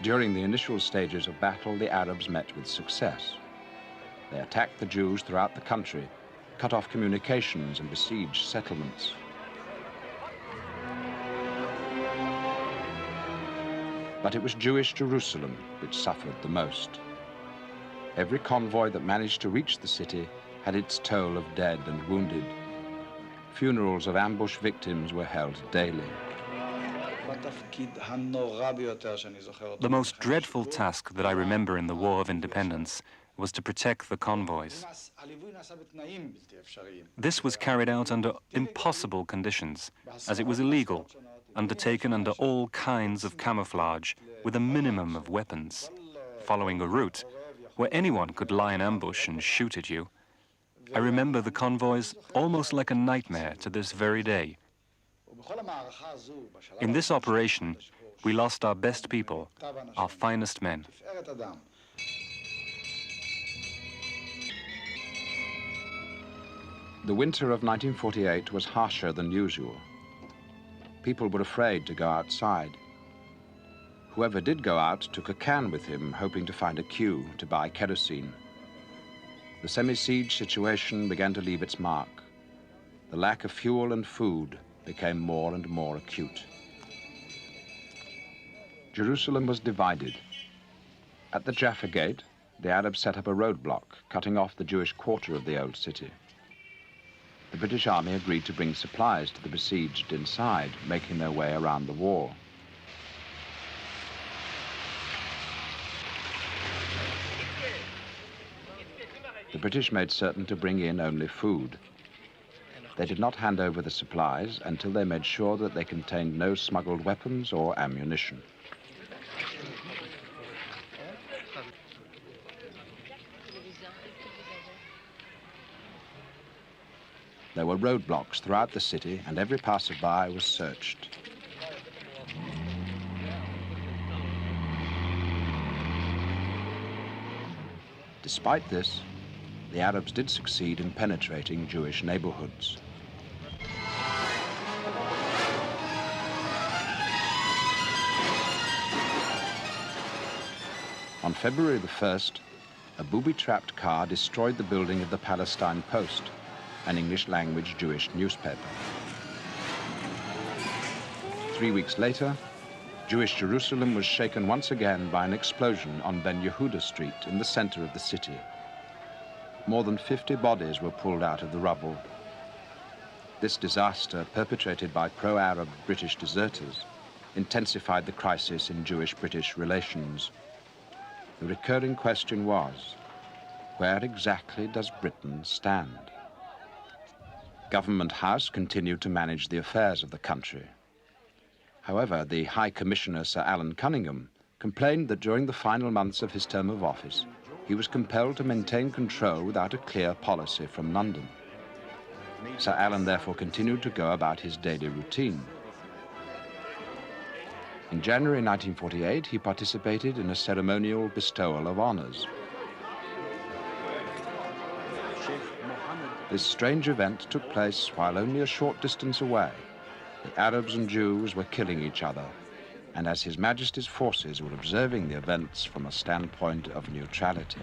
During the initial stages of battle, the Arabs met with success. They attacked the Jews throughout the country, cut off communications and besieged settlements. But it was Jewish Jerusalem which suffered the most. Every convoy that managed to reach the city had its toll of dead and wounded. Funerals of ambush victims were held daily. The most dreadful task that I remember in the War of Independence was to protect the convoys. This was carried out under impossible conditions, as it was illegal, undertaken under all kinds of camouflage with a minimum of weapons, following a route where anyone could lie in ambush and shoot at you. I remember the convoys almost like a nightmare to this very day. In this operation, we lost our best people, our finest men. The winter of 1948 was harsher than usual. People were afraid to go outside. Whoever did go out took a can with him, hoping to find a queue to buy kerosene. The semi-siege situation began to leave its mark. The lack of fuel and food became more and more acute. Jerusalem was divided. At the Jaffa Gate, the Arabs set up a roadblock, cutting off the Jewish quarter of the old city. The British Army agreed to bring supplies to the besieged inside, making their way around the wall. The British made certain to bring in only food. They did not hand over the supplies until they made sure that they contained no smuggled weapons or ammunition. There were roadblocks throughout the city, and every passerby was searched. Despite this, the Arabs did succeed in penetrating Jewish neighborhoods. On February the 1st, a booby-trapped car destroyed the building of the Palestine Post, an English-language Jewish newspaper. 3 weeks later, Jewish Jerusalem was shaken once again by an explosion on Ben Yehuda Street in the center of the city. More than 50 bodies were pulled out of the rubble. This disaster, perpetrated by pro-Arab British deserters, intensified the crisis in Jewish-British relations. The recurring question was, where exactly does Britain stand? Government House continued to manage the affairs of the country. However, the High Commissioner, Sir Alan Cunningham, complained that during the final months of his term of office, he was compelled to maintain control without a clear policy from London. Sir Alan therefore continued to go about his daily routine. In January 1948, he participated in a ceremonial bestowal of honors. This strange event took place while only a short distance away. The Arabs and Jews were killing each other, and as His Majesty's forces were observing the events from a standpoint of neutrality.